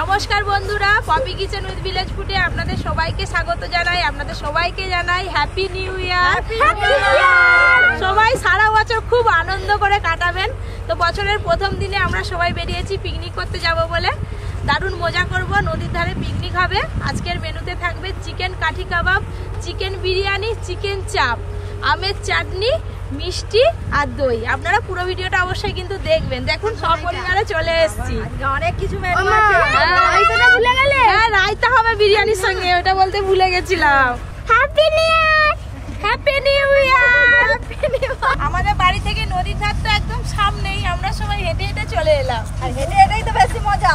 নমস্কার বন্ধুরা, poppy Kitchen with village ফুডে আপনাদের সবাইকে স্বাগত জানাই। আপনাদের সবাইকে জানাই হ্যাপি নিউ ইয়ার। সবাই সারা বছর খুব আনন্দ করে কাটাবেন। তো বছরের প্রথম দিনে আমরা সবাই বেরিয়েছি পিকনিক করতে যাব বলে। দারুণ মজা করব, নদীর ধারে পিকনিক হবে। আজকের মেনুতে থাকবে চিকেন কাঠি কাবাব, চিকেন বিরিয়ানি, চিকেন চাপ, আমের চাটনি, মিষ্টি আর দই। আপনারা পুরো ভিডিওটা অবশ্যই কিন্তু দেখবেন। দেখুন সব পরিবারে চলে এসেছি, অনেক কিছু মেনু আছে। ভুলে গেলে? হ্যাঁ, রায়তা হবে বিরিয়ানির সঙ্গে, ওটা বলতে ভুলে গেছিলাম। হ্যাপি নিউ ইয়ার, হ্যাপি নিউ ইয়ার। আমাদের বাড়ি থেকে নদীর ধার তো একদম সামনেই, আমরা সবাই হেঁটে হেঁটে চলে এলাম। আর হেঁটে হেঁটেই তো বেশি মজা।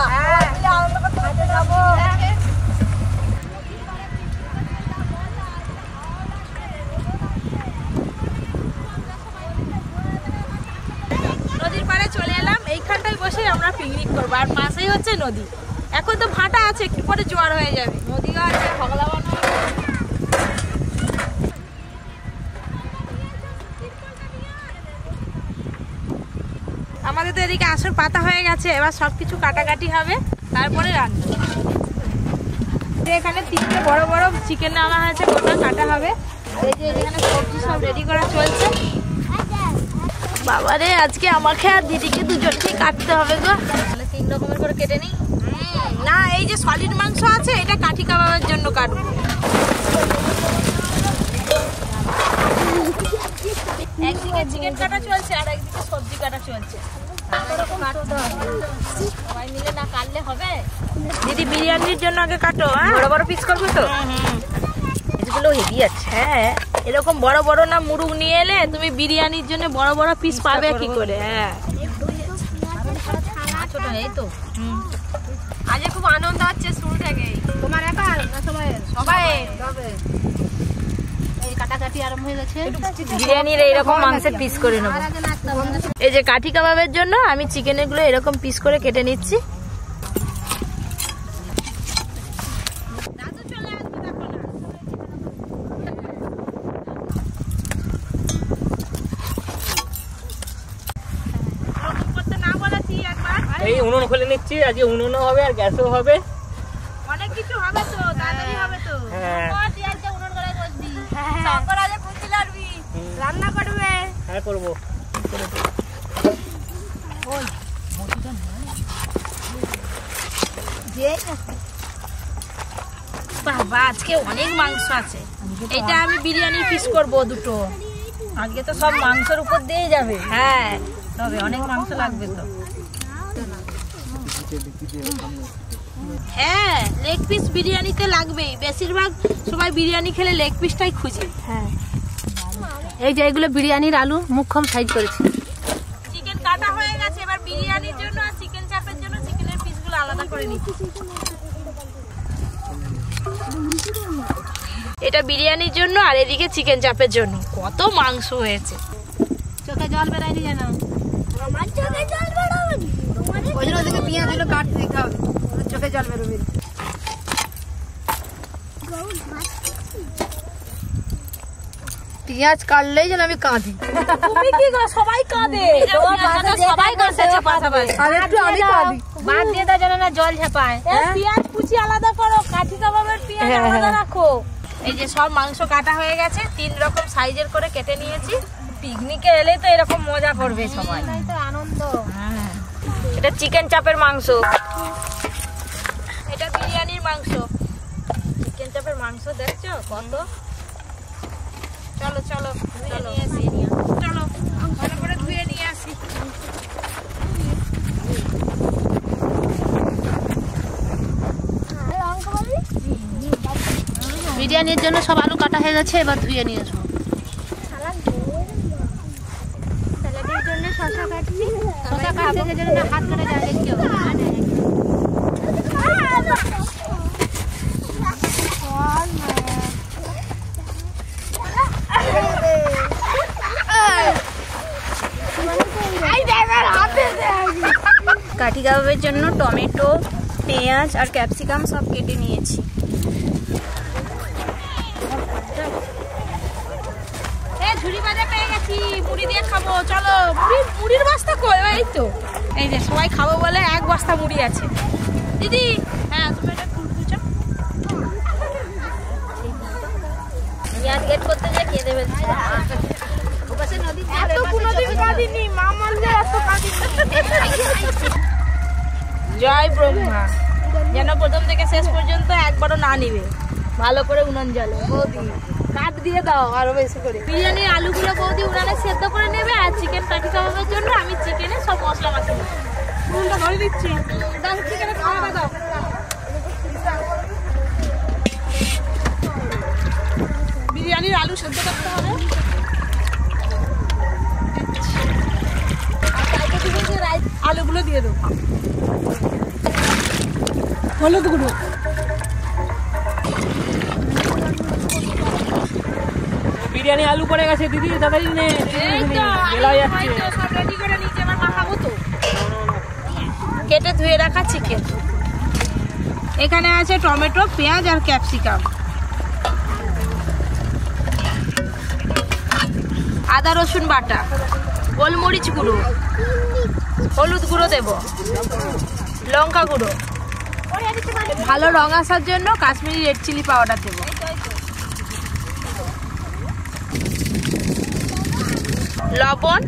নদীর পাড়ে চলে এলাম, এইখানটায় বসে আমরা পিকনিক করবো। আর পাশেই হচ্ছে নদী। এখন তো ভাটা আছে, একটু পরে জোয়ার হয়ে যাবে। নদীও আছে, হগলাবান। আমাদের তো এদিকে আসর পাতা হয়ে গেছে, এবার সবকিছু কাটাকাটি হবে, তারপরে রান্না। এখানে 3টে বড় বড় চিকেন আনা হয়েছে, গোটা কাটা হবে। এই যে এখানে সবজি সব রেডি করা চলছে। বাবারে, আজকে আমাকে আর দিদিকে দুজনকেই কাটতে হবে গো। তাহলে 3 রকমের করে কেটে নিই। না, এই যে সলিড মাংস আছে, এটা কাঠি কাবাবের জন্য কাটবো। একদিকে চিকেন কাটা চলছে আর একদিকে সবজি কাটা চলছে। সবাই মিলে না কাটলে হবে। দিদি বিরিয়ানির জন্য আগে কাটো। বড় বড় পিস করবো তো। এগুলো হেভি আছে। হ্যাঁ, এরকম বড় বড় না মুরগ নিয়ে এলে তুমি বিরিয়ানির জন্য বড় বড় পিস পাবে কি করে? হ্যাঁ, ছোট এই তো। আজ খুব আনন্দ হচ্ছে শুরু থেকে। তোমার একার না সবাই? এই কাটাকাটি আরম্ভ হয়ে গেছে। বিরিয়ানির এইরকম মাংসের পিস করে নেব। এই যে কাঠি কাবাবের জন্য আমি চিকেনের গুলো এরকম পিস করে কেটে নিচ্ছি। এই উনুন খুলে নিচ্ছি, আজকে উনুনও হবে আর গ্যাসও হবে, অনেক কিছু হবে তো, তাড়াতাড়ি হবে তো। হ্যাঁ, উনুন করে বসবি, শঙ্কর আজ কুচি লাড়বি, রান্না করবে। হ্যাঁ করবো। বাবা, আজকে অনেক মাংস আছে। এটা আমি বিরিয়ানির পিস করবো 2টো। আজকে তো সব মাংসের উপর দিয়ে যাবে। হ্যাঁ, তবে অনেক মাংস লাগবে তো। হ্যাঁ, লেগ পিস বিরিয়ানিতে লাগবেই। বেশিরভাগ সবাই বিরিয়ানি খেলে লেগ পিসটাই খুঁজে। হ্যাঁ, এই যে এগুলো বিরিয়ানির আলু মুখ্যম সাইজ করেছি। চিকেন কাটা হয়ে গেছে, এবার বিরিয়ানির জন্য আর চিকেন চাপের জন্য চিকেনের পিসগুলো আলাদা করে নিচ্ছি। এটা বিরিয়ানির জন্য আর এদিকে চিকেন চাপের জন্য। কত মাংস হয়েছে, চোখে জল বেরায়নি যেন। আমার চোখে জল বেরোবে। ওই জন্য ওদিকে পেঁয়াজগুলো কাটতে দিতে হবে, চোখে জল বেরোবে। পেঁয়াজ কাটলেই যেন আমি কাঁদি। তুমি কি গো? সবাই কাঁদে, সবাই কাঁদছে পাশাপাশি। আর একটু আমি কাঁদি। বাদ দিয়ে দাও যেন না জল ঝাপায়। পেঁয়াজ কুচি আলাদা করো, কাঠি কাবাবের পেঁয়াজ আলাদা রাখো। এই যে সব মাংস কাটা হয়ে গেছে, 3 রকম সাইজের করে কেটে নিয়েছি। পিকনিকে এলে তো এরকম মজা করবে সবাই। আনন্দ। এটা চিকেন চাপের মাংস, এটা বিরিয়ানির মাংস। চিকেন চাপের মাংস দেখছো কত? চলো চলো চলো চলো, ভালো করে ধুয়ে নিয়ে আসি। বিরিয়ানির জন্য সব আলু কাটা হয়ে গেছে, এবার ধুয়ে নিয়ে আসবো। স্যালাডের জন্য শসা কাটছি। শসা কাটতে যেন না হাত কেটে যায়, দেখি কাঠি কাবাবের জন্য টমেটো, পেঁয়াজ আর ক্যাপসিকাম সব কেটে নিয়েছি। ঝুড়ি ভাজা পেয়ে গেছি, মুড়ি দিয়ে খাবো। চলো, মুড়ির বস্তা কই? এই তো, এই যে সবাই খাবো বলে এক বস্তা মুড়ি আছে। দিদি, হ্যাঁ তুমি এটা কুচো। পেঁয়াজ গেট করতে যে কেঁদে ফেলছি। এত কোনোদিন কাঁদিনি, মা মরলে এত কাঁদিনি। জয় ব্রহ্মা, যেন প্রথম থেকে শেষ পর্যন্ত একবারও না নিবে। ভালো করে উনুন জ্বালে বৌদি, কাঠ দিয়ে দাও আরো বেশি করে। বিরিয়ানির আলুগুলো বৌদি উনানে সেদ্ধ করে নেবে, আর চিকেন কাঠি কাবাবের জন্য আমি চিকেনে সব মশলা মাখিয়ে নেবো। উনুনটা ধরে দিচ্ছি, দাও চিকেনে খাওয়া দাও। বিরিয়ানির আলু সেদ্ধ করতে হবে। আলুগুলো দিয়ে দেবো, হলুদ গুঁড়ো, বিরিয়ানি আলু পড়ে গেছে দিদি, তাড়াতাড়ি নে, বেলা যাচ্ছে। সব রেডি করে নিচে আমার মাখাবো তো। কেটে ধুয়ে রাখা চিকেন, এখানে আছে টমেটো, পেঁয়াজ আর ক্যাপসিকাম, আদা রসুন বাটা, গোলমরিচ গুঁড়ো, হলুদ গুঁড়ো দেব, লঙ্কা গুঁড়ো, ভালো রং আসার জন্য কাশ্মীরি রেড চিলি পাউডার দেব, লবণ।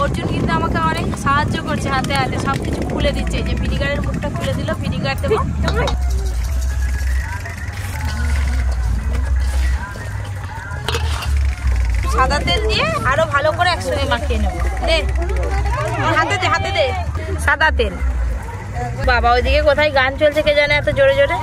অর্জুন কিন্তু আমাকে অনেক সাহায্য করছে, হাতে হাতে সবকিছু খুলে দিচ্ছে। এই যে ভিনিগারের মুখটা খুলে দিল, ভিনিগার দেবো। সাদা তেল দিয়ে আরো ভালো করে একসঙ্গে মাখিয়ে নেবো। দে হাতে দে, হাতে দে সাদা তেল। বাবা ওইদিকে কোথায় গান চলছে কে জানে এত জোরে জোরে।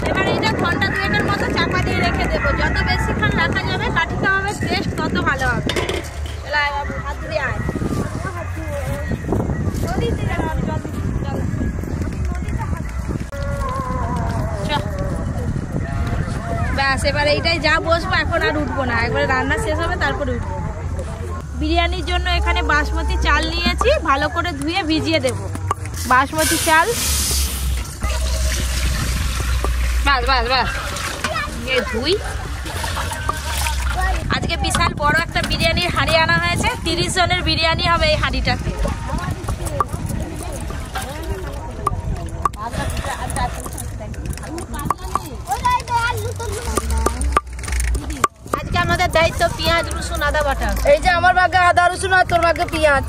এবার এটা ঘন্টা দুয়েকের মতো চাপা দিয়ে রেখে দেবো। যত বেশিক্ষণ রাখা যাবে কাঠি কাবাবের টেস্ট তত ভালো হবে। চলে আয় বাবু, হাত ধরে আয়। ব্যাস, এবার এইটাই যা বসবো, এখন আর উঠবো না। একবারে রান্না শেষ হবে তারপরে উঠবো। বিরিয়ানির জন্য এখানে বাসমতি চাল নিয়েছি, ভালো করে ধুয়ে ভিজিয়ে দেব। বাসমতি চাল, বাস বাস বাস, ধুই। আজকে বিশাল বড় একটা বিরিয়ানির হাঁড়ি আনা হয়েছে, 30 জনের বিরিয়ানি হবে এই হাঁড়িটাতে। আজকে আমাদের দায়িত্ব পেঁয়াজ রসুন আদা বাটা। এই যে আমার ভাগে আদা রসুন আর তোর ভাগে পেঁয়াজ।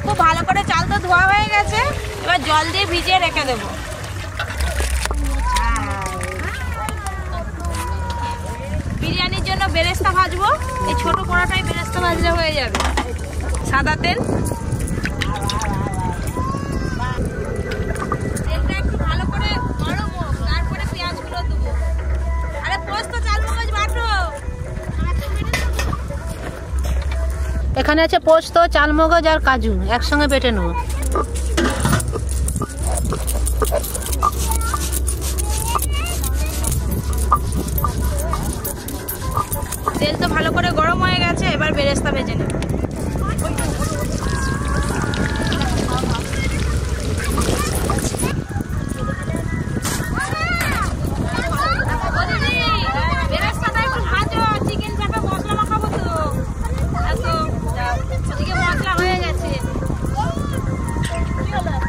খুব ভালো করে চাল তো ধোয়া হয়ে গেছে, এবার জল দিয়ে ভিজিয়ে রেখে দেবো। বিরিয়ানির জন্য বেরেস্তা ভাজবো, এই ছোট কড়াটাই বেরেস্তা ভাজলে হয়ে যাবে। সাদা তেল, তেলটা একটু ভালো করে গরম হোক, তারপরে পেঁয়াজগুলো দেবো। আরে পোস্ত চাল মগজ বাটো। এখানে আছে পোস্ত, চালমগজ আর কাজু একসঙ্গে বেটে নেব। তেল তো ভালো করে গরম হয়ে গেছে, এবার বেরেস্তা ভেজে নেব। বেরেস্তাটা একটু ভাজো, চিকেন চাপে মশলা মাখাবো তো। ওদিকে মশলা হয়ে গেছে,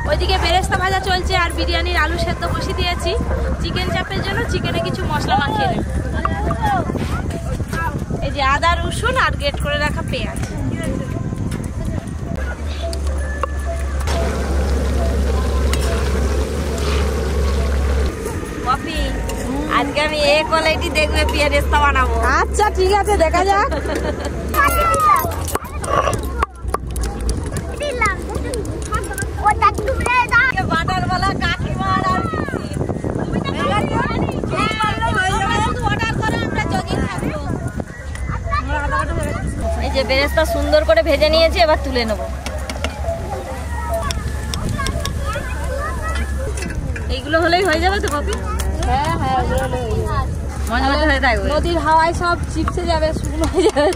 ওইদিকে বেরেস্তা ভাজা চলছে, আর বিরিয়ানির আলু সেদ্ধ বসিয়ে দিয়েছি। চিকেন চাপের জন্য চিকেনে কিছু মশলা মাখিয়ে নেব। এই যে আদা রসুন আর গ্রেট করে রাখা পেঁয়াজ। কপি, আজকে আমি এই কোয়ালিটি দেখবে পেঁয়াজটা বানাবো। আচ্ছা ঠিক আছে, দেখা যাক। বাটারওয়ালা কাকিমার আর এই যে বেরেস্তা সুন্দর করে ভেজে নিয়েছি, এবার তুলে নেব। এইগুলো হলেই হয়ে যাবে তো কপি? হ্যাঁ হ্যাঁ, ওগুলো হলেই হয়ে যাবে। মজমজে হয়ে থাকবে। নদীর হাওয়ায় সব চিপসে যাবে, শুকনো হয়ে যাবে।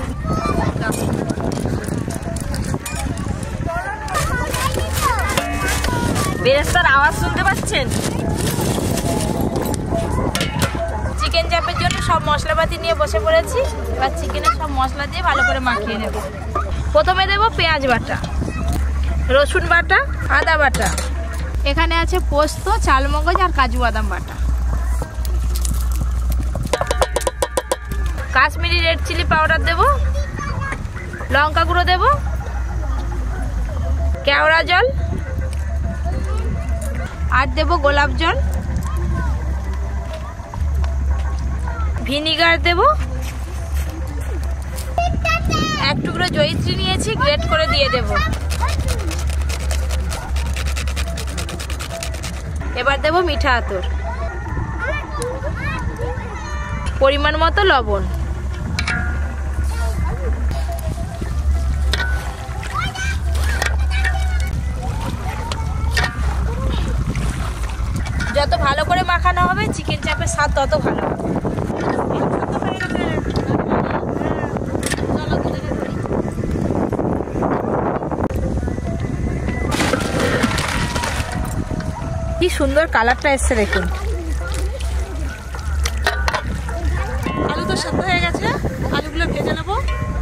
বেরেস্তার আওয়াজ শুনতে পাচ্ছেন? চিকেন চাপের জন্য সব মশলাপাতি নিয়ে বসে পড়েছি। এবার চিকেনের সব মশলা দিয়ে ভালো করে মাখিয়ে নেব। প্রথমে দেব পেঁয়াজ বাটা, রসুন বাটা, আদা বাটা, এখানে আছে পোস্ত, চালমগজ আর কাজু বাদাম বাটা, কাশ্মীরি রেড চিলি পাউডার দেব, লঙ্কা গুঁড়ো দেব, কেওড়া জল আর দেব গোলাপ জল, ভিনিগার দেব, এক টুকরো জয়িত্রী নিয়েছি, গ্রেট করে দিয়ে দেব। এবার দেব মিঠা আতর, পরিমাণ মতো লবণ, যত ভালো করে মাখানো হবে চিকেন চাপের স্বাদ তত ভালো হবে। কি সুন্দর কালারটা এসছে দেখুন। আলু তো সেদ্ধ হয়ে গেছে, আলুগুলো ভেজে নেবো,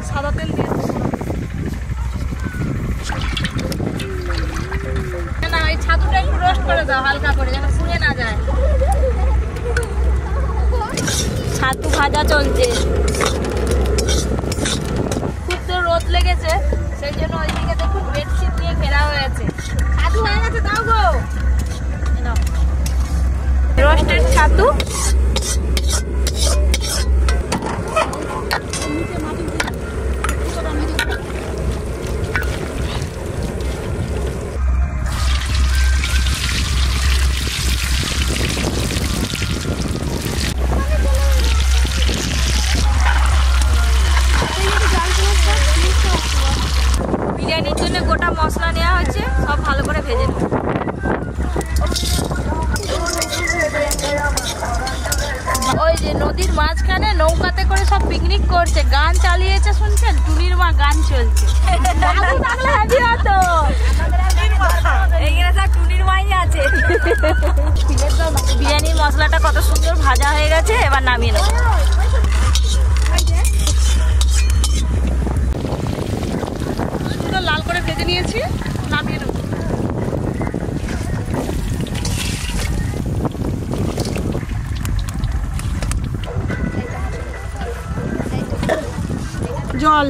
সাদা তেল দিয়ে না, এই ছাতুটা একটু রোস্ট করে দাও হালকা করে, যেন পুড়ে না যায়। ছাতু ভাজা চলছে, খুব তো রোদ লেগেছে, সেই জন্য ওইদিকে দেখুন বেডশিট নিয়ে ঘেরা হয়েছে। ছাতু হয়ে গেছে, দাও গো। রোস্টেড ছাতু, বিরিয়ানির জন্য গোটা মশলা নেওয়া হয়েছে, সব ভালো করে ভেজে নেব। ওই যে নদীর মাঝখানে নৌকাতে করে সব পিকনিক করছে, গান চালিয়েছে, শুনছেন? টুনির মা গান চলছে। টুনির মাই আছে। বিরিয়ানির মশলাটা কত সুন্দর ভাজা হয়ে গেছে, এবার নামিয়ে নেব। লাল করে ভেজে নিয়েছি, নামিয়ে নেব। জল,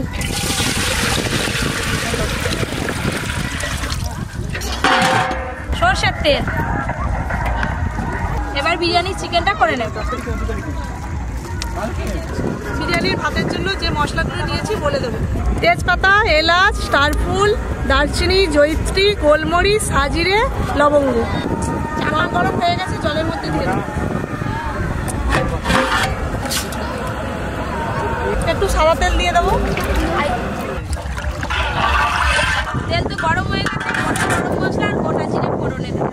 সরষের তেল। এবার বিরিয়ানির চিকেনটা করে নেব। বিরিয়ানির ভাতের জন্য যে মশলাগুলো নিয়েছি বলে দেবো। তেজপাতা, এলাচ, স্টারফুল, দারচিনি, জয়িত্রী, গোলমরিচ, সাজিরে, লবঙ্গ। জল গরম হয়ে গেছে, জলের মধ্যে দিয়ে দেবো। একটু সাদা তেল দিয়ে দেবো। তেল তো গরম হয়ে গেছে, গোটা গরম মশলা আর গোটা জিরে ফোড়নে দেব।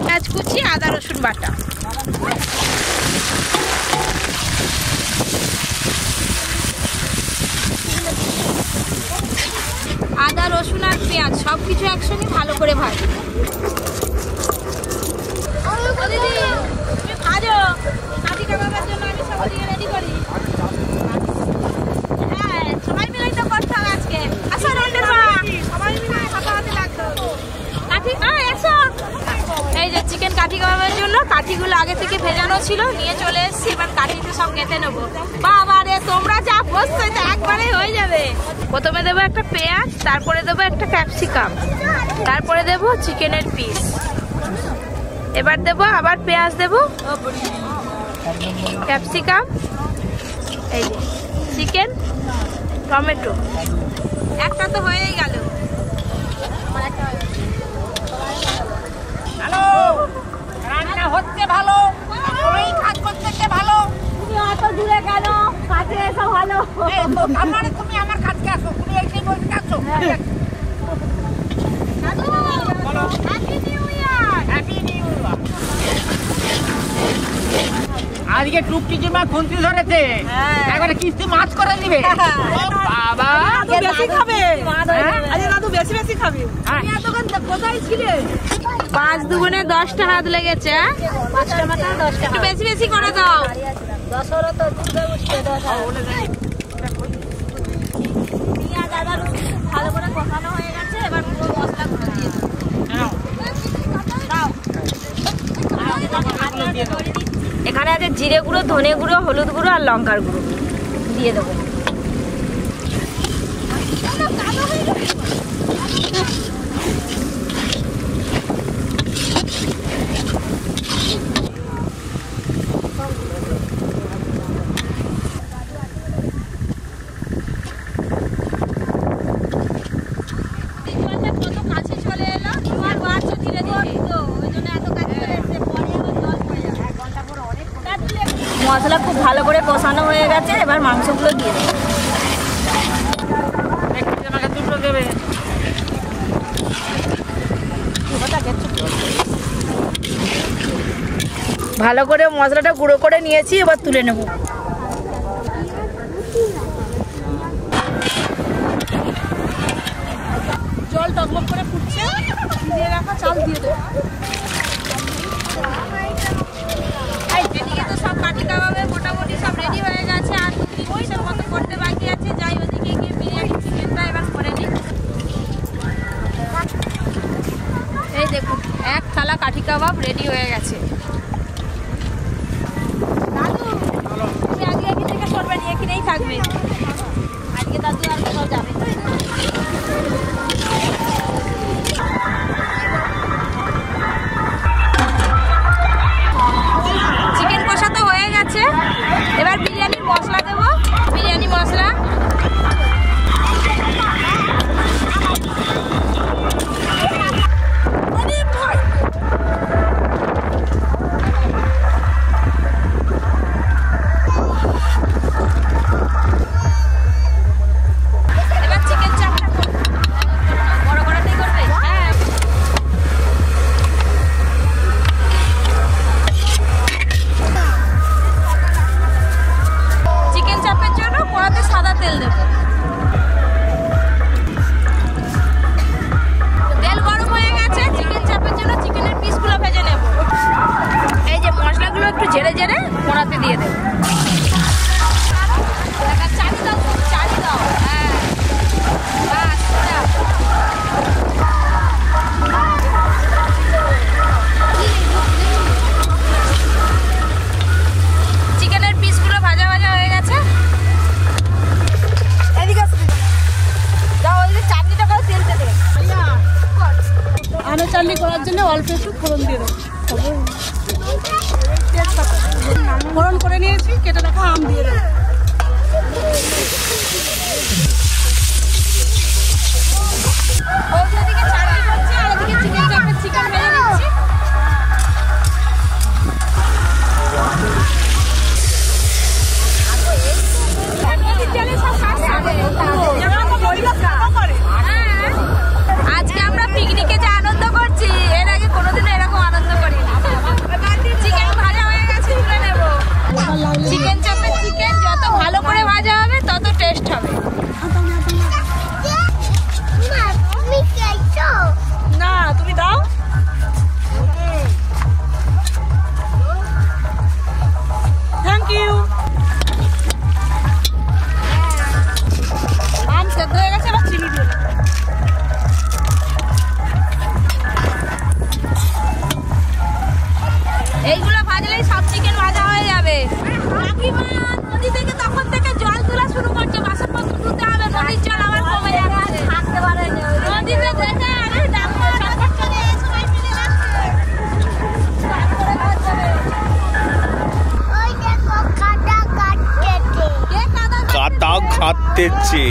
পেঁয়াজ কুচি, আদা রসুন বাটা, আদা রসুন আর পেঁয়াজ সব কিছু একসঙ্গে ভালো করে ভাজি। দিদি তুমি ভাজো, কাঠি কাবাবের জন্য আমি সব দিয়ে রেডি করি। হ্যাঁ, সবাই মিলেই তো করতে হবে আজকে। আসো রন্ডের মা, সবাই মিলে হাতাহাতি লাগবে। কাঠি এসো। এই যে চিকেন কাঠি কাবাবের জন্য কাঠিগুলো আগে থেকে ভেজানো ছিল, নিয়ে চলে এসেছি। এবার কাঠিতে সব গেঁথে নেবো। বাবা রে, তোমরা যা বসছো তো একবারে হয়ে যাবে। প্রথমে দেবো একটা পেঁয়াজ, তারপরে দেবো একটা ক্যাপসিকাম, তারপরে দেবো চিকেনের পিস, এবার দেবো আবার পেঁয়াজ, দেবো ক্যাপসিকাম, এই যে চিকেন, টমেটো। একটা তো হয়েই গেল। হ্যালো, রান্না হচ্ছে ভালো, ওই কাজ করতে ভালো। তুমি অত দূরে কেন? কাছে এসো ভালো। আমারে তুমি আমার কাছে আসো, তুমি এই বলতে আসো। হ্যাপি নিউ ইয়ার। হ্যাপি নিউ ইয়ার। আজকে টুকটিকি মা খুন্তি ধরেছে, একবারে কিস্তি মাছ করে দিবে। বাবা বেশি খাবে, আজ দাদু বেশি বেশি খাবে। কোথায় ছিলে? 5 দুগুণে 10টা হাত লেগেছে। 5টা মাথা 10টা, একটু বেশি বেশি করে দাও। 10 হলো তো দুধে উঠছে 10। পেঁয়াজ আদা রসুন ভালো করে কষানো হয়ে গেছে, এবার পুরো মশলাগুলো দিয়ে দাও। এখানে আছে জিরে গুঁড়ো, ধনে গুঁড়ো, হলুদ গুঁড়ো আর লঙ্কার গুঁড়ো দিয়ে দেবো। মশলা খুব ভালো করে কষানো হয়ে গেছে, এবার মাংসগুলো দিয়ে দেবো। আমাকে দুটো দেবে। ভালো করে মশলাটা গুঁড়ো করে নিয়েছি, এবার তুলে নেব। জল টকবক করে ফুটছে, দিয়ে রাখা চাল দিয়ে দেবো। এদিকে তো সব কাঠি কাবাবে মোটামুটি সব রেডি হয়ে গেছে, আর 2-3 পিসের মতো করতে বাকি আছে। যাই ওদিকে গিয়ে বিরিয়ানি চিকেনটা এবার করে নিই। এই দেখুন, এক থালা কাঠি কাবাব রেডি হয়ে গেছে। দাদু তুমি আগে থেকে সরবে নি, এখানেই থাকবে আজকে। দাদু আর কোথাও যাবে না। চিকেন কষা তো হয়ে গেছে, এবার বিরিয়ানির মশলা দেবো। বিরিয়ানি মশলা এবার চিকেন চাপটা বড় বড়টাই করবে। হ্যাঁ, চিকেন চাপের জন্য কড়াতে সাদা তেল দেব। তেল গরম হয়ে গেছে, চিকেন চাপের জন্য চিকেনের পিসগুলো ভেজে নেব। এই যে মশলাগুলো একটু ঝেড়ে ঝেড়ে কড়াতে দিয়ে দেব। চালি দাও, চালি দাও। হ্যাঁ, বাস দাও। চিকেনের পিসগুলো ভাজা ভাজা হয়ে গেছে। এদিকে দাও, ওই চাটনিটা করে তেল দেবে। আলু চাটনি করার জন্য অল্প একটু ফোড়ন দিয়ে দেবো। ফোড়ন করে নিয়েছি, কেটে রাখা আম দিয়ে দেবো। ওদিকে চাটনি করছে, আর ওদিকে চিকেন চাপের চিকেন ভেজে নিচ্ছি। আজকে আমরা পিকনিকে যে আনন্দ করছি, এর আগে কোনোদিনও এরকম আনন্দ করিনি। চিকেন ভাজা হয়ে গেছে, তুলে নেব। চিকেন চাপের চিকেন যত ভালো করে ভাজা হবে তত টেস্ট হবে। না তুমি দাও। Thank you. আম সেদ্ধ হয়ে গেছে, এবার চিনি দিয়ে দেবো। এইগুলো ভাজলেই সব চিকেন ভাজা হয়ে যাবে। কাকিমা নদী থেকে তখন থেকে জল তোলা শুরু করছে, বাসনপত্র ধুতে হবে। নদীর জল আবার কমে যাচ্ছে, থাকতে পারে নদীতে দেখে আরে ডাকবো ডাকবো চলে সবাই মিলে আসছে। কাটা খাতেছে।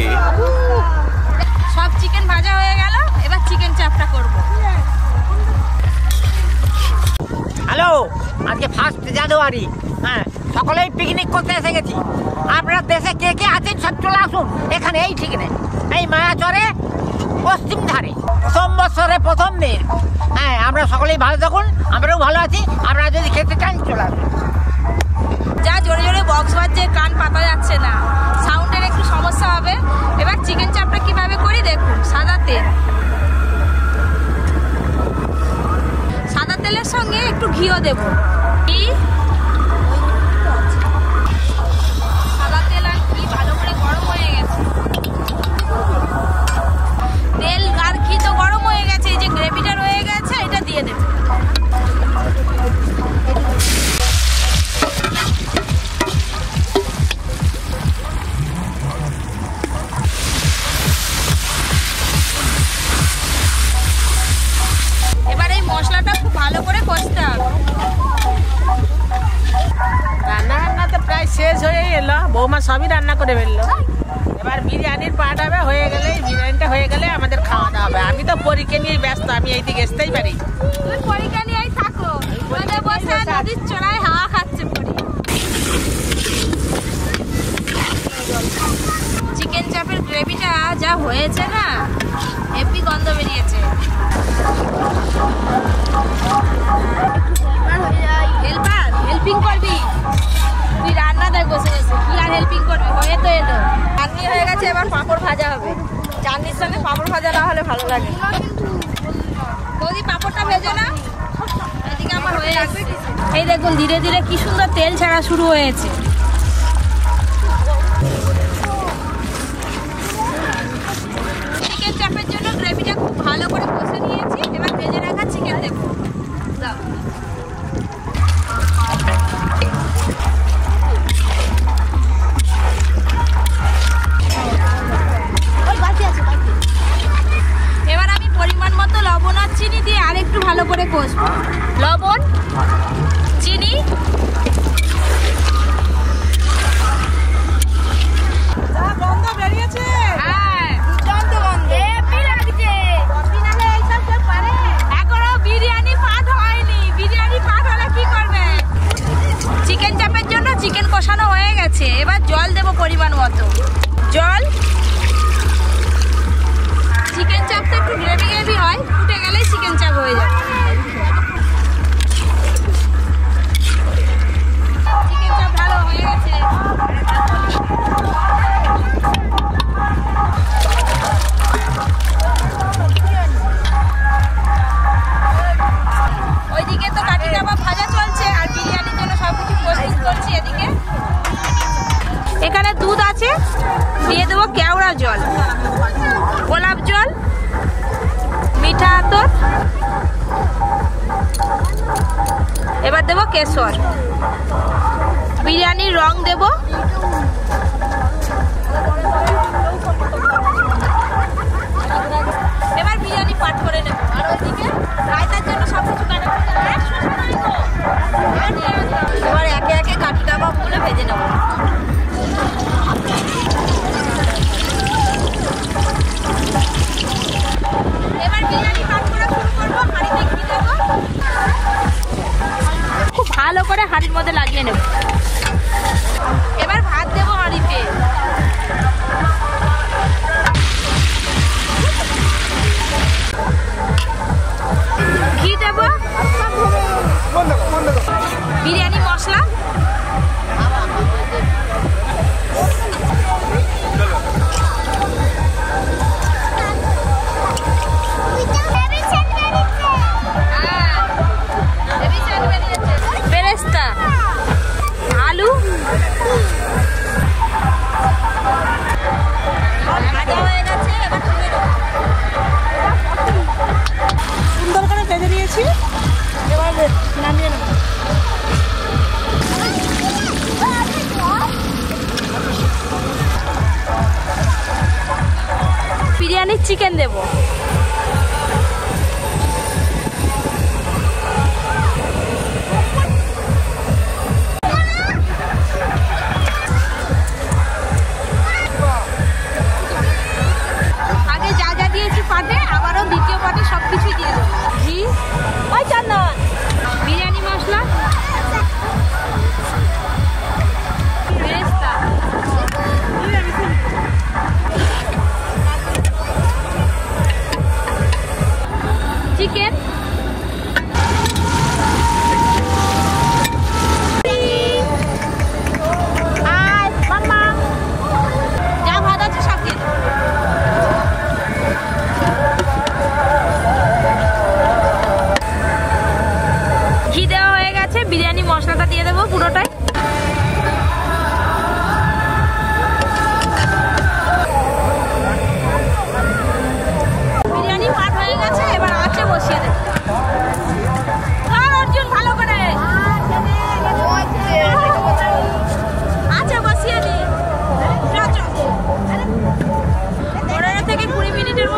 সব চিকেন ভাজা হয়ে গেল, এবার চিকেন চাপটা করব। হ্যালো, আজকে 1 জানুয়ারি। হ্যাঁ, সকলেই পিকনিক করতে এসে গেছি। আপনার দেশে কে কে আছেন সব চলে আসুন এখানে, এই ঠিক নেই, এই মায়াচরে পশ্চিম ধারে সম্বৎসরে 1ম দিন। হ্যাঁ, আমরা সকলেই ভালো থাকুন, আমরাও ভালো আছি। আপনারা যদি খেতে চান চলে আসুন। যা জোরে জোরে বক্স বাজছে, কান পাতা যাচ্ছে না, সাউন্ডের একটু সমস্যা হবে। এবার চিকেন চাপটা কিভাবে করি দেখুন। সাদা তেলের সঙ্গে একটু ঘিও দেব। ঘি, সাদা তেল আর ঘি ভালো করে গরম হয়ে গেছে। তেল আর ঘি তো গরম হয়ে গেছে, এই যে গ্রেভিটা রয়ে গেছে এটা দিয়ে দেব। এবার এই মশলাটা খুব ভালো করে কষতে হবে। রান্না তো প্রায় শেষ হয়ে এলো, বৌমা সবই রান্না করে ফেললো। এবার বিরিয়ানির পাট হবে, হয়ে গেলে বিরিয়ানিটা হয়ে গেলে আমাদের খাওয়া দাওয়া হবে। আমি তো পরীক্ষা নিয়ে ব্যস্ত, আমি এইদিকে আসতেই পারি। তুমি পরীক্ষা নিয়েই থাকো, রোদে বসে নদীর চড়ায় হাওয়া খাচ্ছে পরি। চিকেন চাপের গ্রেভিটা যা হয়েছে না, হেভি গন্ধ বেরিয়েছে। হেল্পিং করবি তুই, রান্না দেখ বসে বসে, কি আর হেল্পিং করবি? হয়ে তো এলো, চাটনি হয়ে গেছে, এবার পাঁপড় ভাজা হবে। চাটনির সঙ্গে পাঁপড় ভাজা না হলে ভালো লাগে। বৌদি পাঁপড়টা ভেজে না, এদিকে আমার হয়ে আসছে। এই দেখুন ধীরে ধীরে কি সুন্দর তেল ছাড়া শুরু হয়েছে। চিকেন চাপের জন্য গ্রেভিটা খুব ভালো করে কষে নিয়েছি। এবার ভেজে রাখা চিকেন দেবো। দাও। এবার আমি পরিমাণ মতো লবণ আর চিনি দিয়ে আরেকটু ভালো করে কষবো। লবণ, চিনি, গন্ধ বেরিয়েছে। হ্যাঁ দুর্দান্ত গন্ধ, হেভি লাগছে। এখনো বিরিয়ানি পাট হয়নি, বিরিয়ানি পাট হলে কি করবে? চিকেন চাপের জন্য চিকেন কষানো হয়ে গেছে, এবার জল দেবো পরিমাণ মতো। জল, চিকেন চাপটা একটু গ্রেভি গ্রেভি হয়, ফুটে গেলেই চিকেন চাপ হয়ে যায়। চিকেন চাপ ভালো হয়ে গেছে। ওইদিকে তো কাঠি কাবাব ভাজা চলছে আর বিরিয়ানির জন্য সবকিছু প্রস্তুত করছি। এদিকে এখানে দুধ আছে, দিয়ে দেবো কেওড়া জল, গোলাপ জল, মিঠা আতর, এবার দেবো কেশর, বিরিয়ানির রং দেবো। এবার বিরিয়ানি পাট করে নেবো। আর ওইদিকে রায়তার জন্য সবকিছু কাটা। এবার একে একে কাঠি কাবাবগুলো ভেজে নেবো। এবার বিরিয়ানি পাট করা শুরু করবো। হাঁড়িতে ঘি দেবো, খুব ভালো করে হাঁড়ির মধ্যে লাগিয়ে নেব। এবার ভাত দেবো হাঁড়িতে। ঘি দেবো, বিরিয়ানি মশলা, বেরেস্তা, আলু, ভাজা হয়ে গেছে। এবার তুলে দেবো। সুন্দর করে ভেজে নিয়েছি, এবার নামিয়ে নেব। বিরিয়ানির চিকেন দেবো। আগে যা যা দিয়েছি পাটে, আবারও দ্বিতীয় পাটে সবকিছুই দিয়ে দেবো। ঘি, ওই চন্দন, বিরিয়ানি মশলা, বেরেস্তা,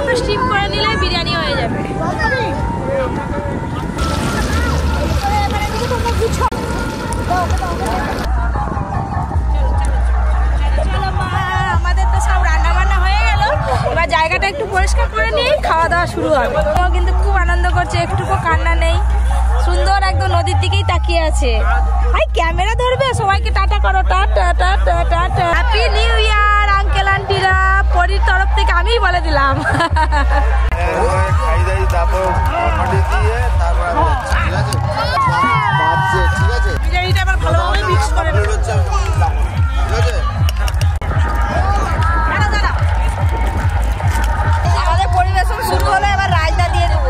একটু স্টিম করে নিলে বিরিয়ানি হয়ে যাবে। আমাদের তো সব রান্না বান্না হয়ে গেল, এবার জায়গাটা একটু পরিষ্কার করে নিয়ে খাওয়া দাওয়া শুরু হবে। ও কিন্তু খুব আনন্দ করছে, একটুকু কান্না নেই, সুন্দর একদম নদীর দিকেই তাকিয়ে আছে। ভাই ক্যামেরা ধরবে, সবাইকে টাটা করো, tata tata tata. Happy new year uncle আন্টিরা, পরির তরফ থেকে আমিই বলে দিলাম। বিরিয়ানিটা আবার ভালোভাবে মিক্স করে নেব। আমাদের পরিবেশন শুরু হলো, এবার রায়তা দিয়ে দেবো।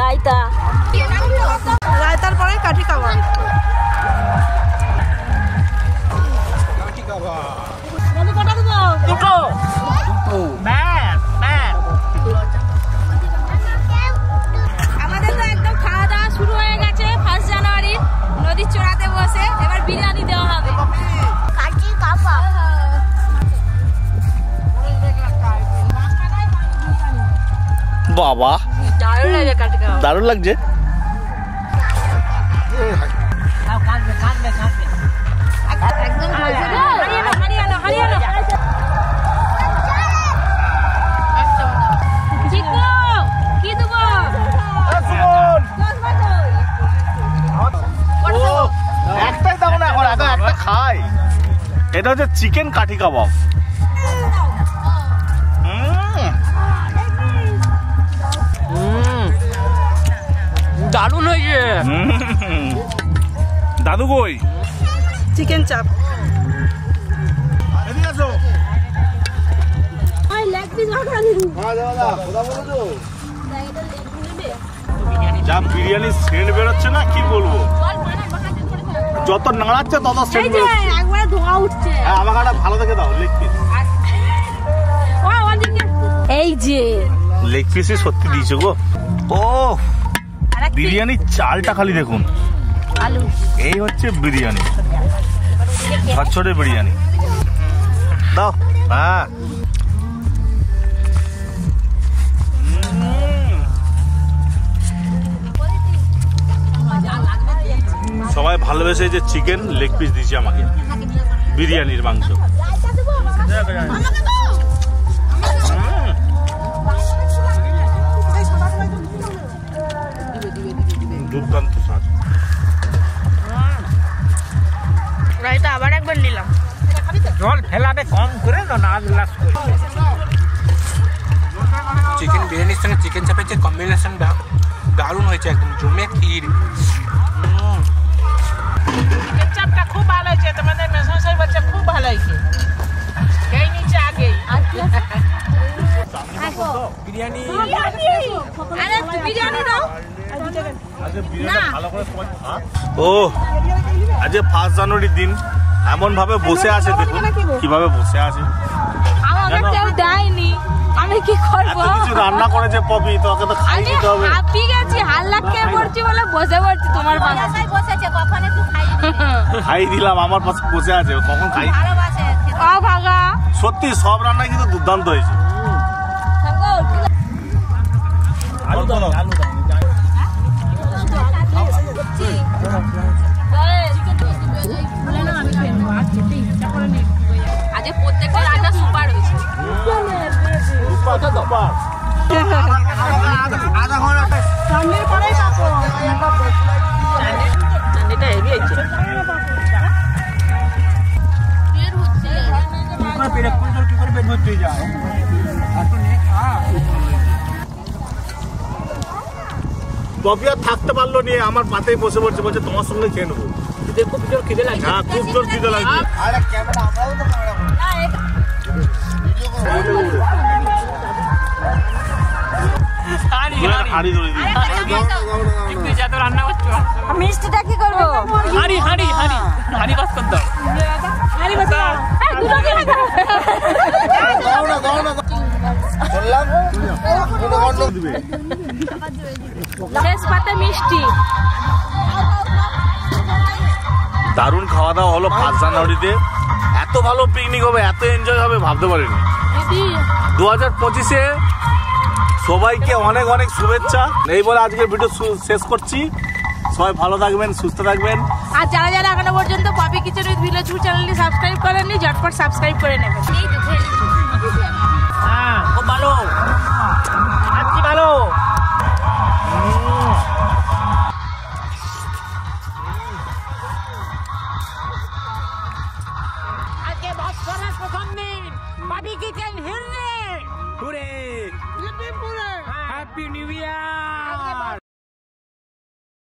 রায়তা, রায়তার পরে কাঠি কাবাব। কটা দেবো? দুটো ব্যাস ব্যাস। আমাদের তো একদম খাওয়া দাওয়া শুরু হয়ে গেছে 1 জানুয়ারি নদীর চড়াতে বসে। এবার বিরিয়ানি দেওয়া হবে। বাবা দারুণ লাগে কাটি খাওয়া। দারুণ লাগছে। কাটবে কাটবে কাটবে। একদম হারিয়ানা হারিয়ানা। চিকু কি দেবো? একটাই দাও না, এখন আগে একটা খাই। এটা হচ্ছে চিকেন কাঠি কাবাব। দারুণ হয়েছে। দাদু কই? চিকেন চাপ। যা বিরিয়ানি সেন্ট বেরোচ্ছে না, কি বলবো, যত নাড়াচ্ছে তত সেন্ট বেরোচ্ছে। একবারে ধোঁয়া উঠছে। হ্যাঁ, আমাকে একটা ভালো দেখে দাও লেগ পিস। এই যে লেগ পিসই সত্যি দিয়েছে গো। ও বিরিয়ানির চালটা খালি দেখুন, আলু। এই হচ্ছে বিরিয়ানি, ঝরঝরে বিরিয়ানি। দাও। হ্যাঁ, সবাই ভালোবেসে যে চিকেন লেগ পিস দিয়েছে আমাকে, বিরিয়ানির মাংস। দুর্দান্ত স্বাদ। রায়তা আবার একবার নিলাম। জল ফেলাবে কম করে না গ্লাস করে। চিকেন বিরিয়ানির সঙ্গে চিকেন চাপের যে কম্বিনেশনটা দারুণ হয়েছে, একদম জমে ক্ষীর। চাপটা খুব ভালো হয়েছে, তোমাদের মেশামশাই বলছে খুব ভালো হয়েছে। এই নিচে আগে বিরিয়ানি আরে বিরিয়ানি দাও। ও আজকে 1 জানুয়ারির দিন, এমন ভাবে বসে আছে, দেখুন কিভাবে বসে আছে। আমাকে কেউ দেয়নি, আমি কি করবো? এত কিছু রান্না করেছে পপি, তোকে তো খাই আমি দিতে হবে। হাঁপি গেছি, হাল্লা খেয়ে পড়ছি বলে বসে পড়ছি তোমার পাশে। বসেছে কখন একটু খাই দিলাম, আমার পাশে বসে আছে, কখন খাই। ও ভাগা সত্যি সব রান্না কিন্তু দুর্দান্ত হয়েছে। আলু দাও, আলু দাও। আজকে প্রত্যেকটা রান্না সুপার হয়েছে। সামনের পরেই পাবো। এটা হেভি হয়েছে। পপি আর থাকতে পারলো নিয়ে আমার পাতেই বসে পড়ছে, বলছে তোমার সঙ্গে খেয়ে নেবো। খুব জোর খিদে লাগছে। হ্যাঁ, খুব জোর খিদে লাগছে। হাড়ি ধরে দিই। রান্না করছো? মিষ্টিটা কি করবো? হাড়ি হাড়ি হাড়ি হাড়ি বাস কর দাও। শেষ পাতে মিষ্টি। দারুণ খাওয়া দাওয়া হলো 1 জানুয়ারিতে। এত ভালো পিকনিক হবে, এত এনজয় হবে ভাবতে পারিনি। 2025-এ সবাইকে অনেক অনেক শুভেচ্ছা। এই বলে আজকের ভিডিও শেষ করছি। সবাই ভালো থাকবেন, সুস্থ থাকবেন। আর যারা যারা এখনো পর্যন্ত Poppy Kitchen with Village Food চ্যানেলটি সাবস্ক্রাইব করেননি, ঝটপট সাবস্ক্রাইব করে নেবেন। হ্যাঁ, খুব ভালো, আজকে ভালো। আজকে বছরের প্রথম দিন পপি কিচেন হিরে। হ্যাপি নিউ ইয়ার।